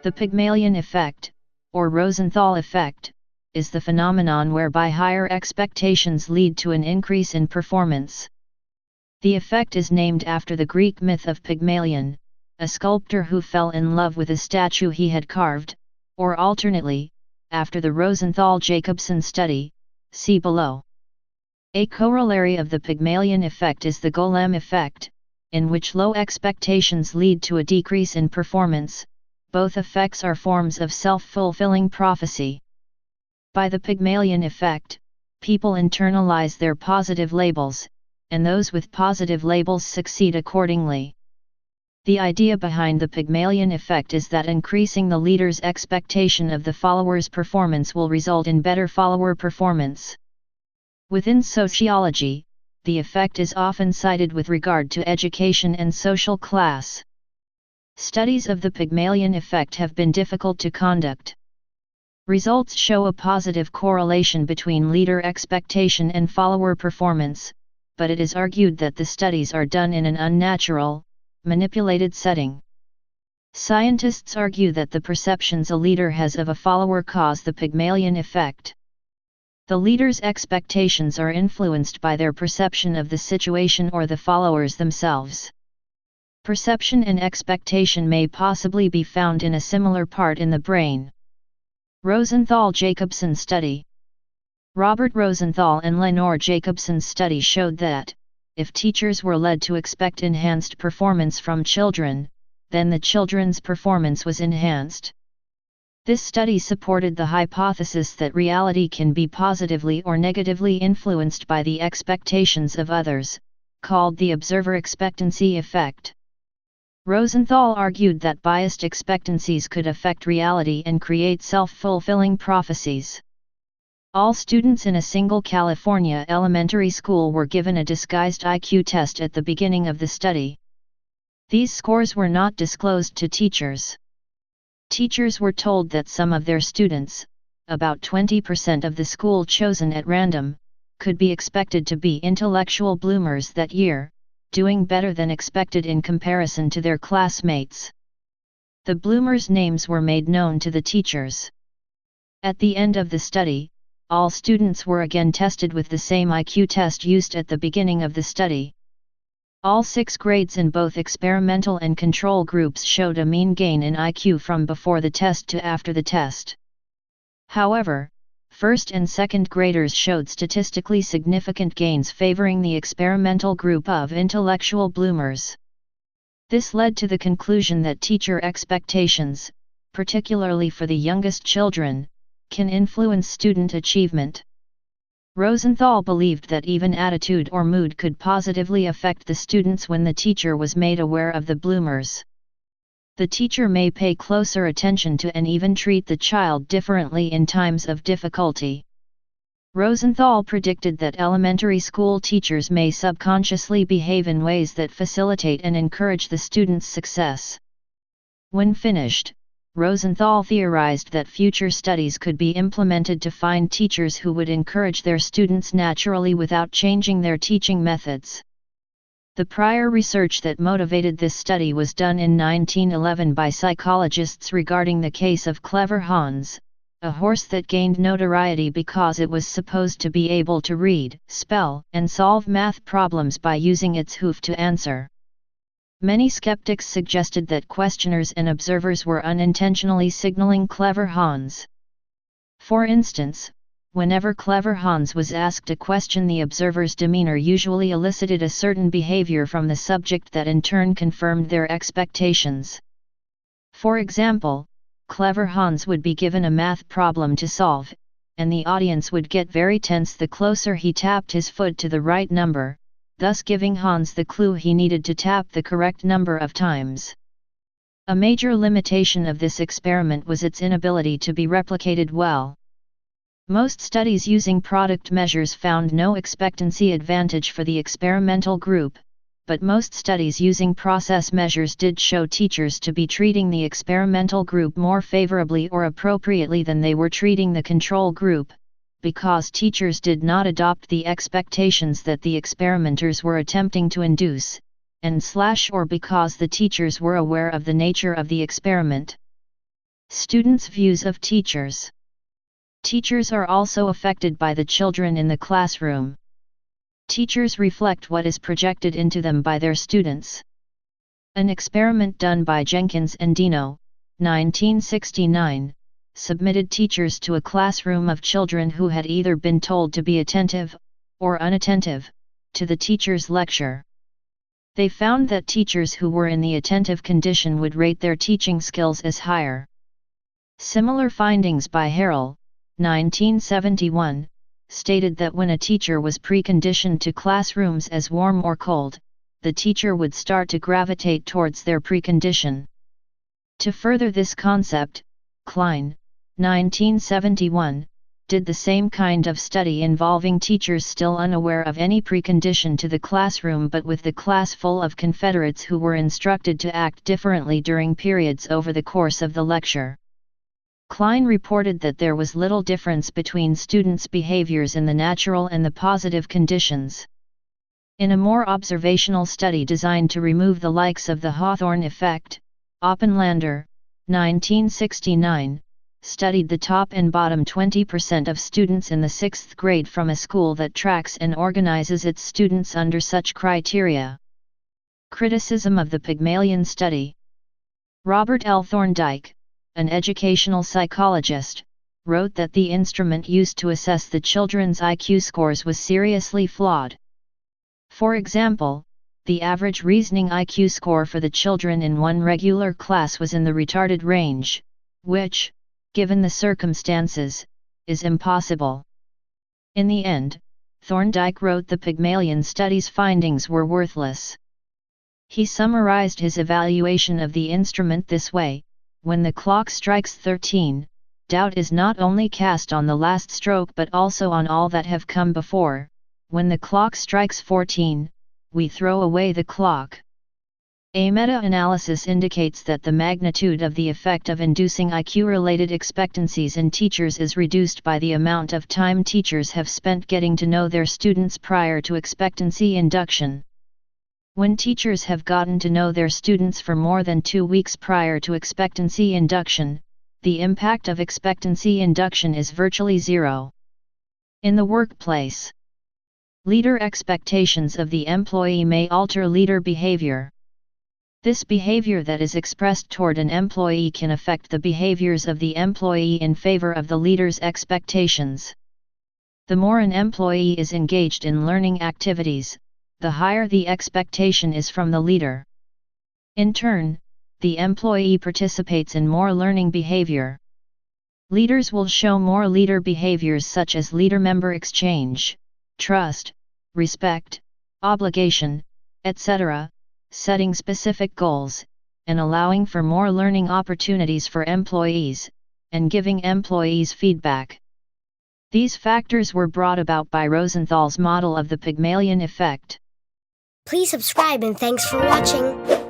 The Pygmalion Effect, or Rosenthal effect, is the phenomenon whereby higher expectations lead to an increase in performance. The effect is named after the Greek myth of Pygmalion, a sculptor who fell in love with a statue he had carved, or alternately, after the Rosenthal-Jacobsen study, see below. A corollary of the Pygmalion effect is the golem effect, in which low expectations lead to a decrease in performance. Both effects are forms of self-fulfilling prophecy. By the Pygmalion effect, people internalize their positive labels, and those with positive labels succeed accordingly. The idea behind the Pygmalion effect is that increasing the leader's expectation of the follower's performance will result in better follower performance. Within sociology, the effect is often cited with regard to education and social class. Studies of the Pygmalion effect have been difficult to conduct. Results show a positive correlation between leader expectation and follower performance, but it is argued that the studies are done in an unnatural, manipulated setting. Scientists argue that the perceptions a leader has of a follower cause the Pygmalion effect. The leader's expectations are influenced by their perception of the situation or the followers themselves. Perception and expectation may possibly be found in a similar part in the brain. Rosenthal-Jacobsen study. Robert Rosenthal and Lenore Jacobsen's study showed that, if teachers were led to expect enhanced performance from children, then the children's performance was enhanced. This study supported the hypothesis that reality can be positively or negatively influenced by the expectations of others, called the observer expectancy effect. Rosenthal argued that biased expectancies could affect reality and create self-fulfilling prophecies. All students in a single California elementary school were given a disguised IQ test at the beginning of the study. These scores were not disclosed to teachers. Teachers were told that some of their students, about 20% of the school chosen at random, could be expected to be intellectual bloomers that year, doing better than expected in comparison to their classmates. The bloomers' names were made known to the teachers. At the end of the study, all students were again tested with the same IQ test used at the beginning of the study. All 6 grades in both experimental and control groups showed a mean gain in IQ from before the test to after the test. However, first and second graders showed statistically significant gains favoring the experimental group of intellectual bloomers. This led to the conclusion that teacher expectations, particularly for the youngest children, can influence student achievement. Rosenthal believed that even attitude or mood could positively affect the students when the teacher was made aware of the bloomers. The teacher may pay closer attention to and even treat the child differently in times of difficulty. Rosenthal predicted that elementary school teachers may subconsciously behave in ways that facilitate and encourage the student's success. When finished, Rosenthal theorized that future studies could be implemented to find teachers who would encourage their students naturally without changing their teaching methods. The prior research that motivated this study was done in 1911 by psychologists regarding the case of Clever Hans, a horse that gained notoriety because it was supposed to be able to read, spell, and solve math problems by using its hoof to answer. Many skeptics suggested that questioners and observers were unintentionally signaling Clever Hans. For instance, whenever Clever Hans was asked a question, the observer's demeanor usually elicited a certain behavior from the subject that in turn confirmed their expectations. For example, Clever Hans would be given a math problem to solve, and the audience would get very tense the closer he tapped his foot to the right number, thus giving Hans the clue he needed to tap the correct number of times. A major limitation of this experiment was its inability to be replicated well. Most studies using product measures found no expectancy advantage for the experimental group, but most studies using process measures did show teachers to be treating the experimental group more favorably or appropriately than they were treating the control group, because teachers did not adopt the expectations that the experimenters were attempting to induce, or because the teachers were aware of the nature of the experiment. Students' views of teachers. Teachers are also affected by the children in the classroom. Teachers reflect what is projected into them by their students. An experiment done by Jenkins and Dino, 1969, submitted teachers to a classroom of children who had either been told to be attentive, or unattentive, to the teacher's lecture. They found that teachers who were in the attentive condition would rate their teaching skills as higher. Similar findings by Harrell, 1971, stated that when a teacher was preconditioned to classrooms as warm or cold, the teacher would start to gravitate towards their precondition. To further this concept, Klein, 1971, did the same kind of study involving teachers still unaware of any precondition to the classroom but with the class full of Confederates who were instructed to act differently during periods over the course of the lecture. Klein reported that there was little difference between students' behaviors in the natural and the positive conditions. In a more observational study designed to remove the likes of the Hawthorne effect, Oppenlander, 1969, studied the top and bottom 20% of students in the 6th grade from a school that tracks and organizes its students under such criteria. Criticism of the Pygmalion study. Robert L. Thorndike, an educational psychologist, wrote that the instrument used to assess the children's IQ scores was seriously flawed. For example, the average reasoning IQ score for the children in one regular class was in the retarded range, which, given the circumstances, is impossible. In the end, Thorndike wrote the Pygmalion study's findings were worthless. He summarized his evaluation of the instrument this way: when the clock strikes 13, doubt is not only cast on the last stroke but also on all that have come before. When the clock strikes 14, we throw away the clock. A meta-analysis indicates that the magnitude of the effect of inducing IQ-related expectancies in teachers is reduced by the amount of time teachers have spent getting to know their students prior to expectancy induction. When teachers have gotten to know their students for more than 2 weeks prior to expectancy induction, the impact of expectancy induction is virtually zero. In the workplace, leader expectations of the employee may alter leader behavior. This behavior that is expressed toward an employee can affect the behaviors of the employee in favor of the leader's expectations. The more an employee is engaged in learning activities, the higher the expectation is from the leader. In turn, the employee participates in more learning behavior. Leaders will show more leader behaviors such as leader-member exchange, trust, respect, obligation, etc., setting specific goals, and allowing for more learning opportunities for employees, and giving employees feedback. These factors were brought about by Rosenthal's model of the Pygmalion effect. Please subscribe and thanks for watching.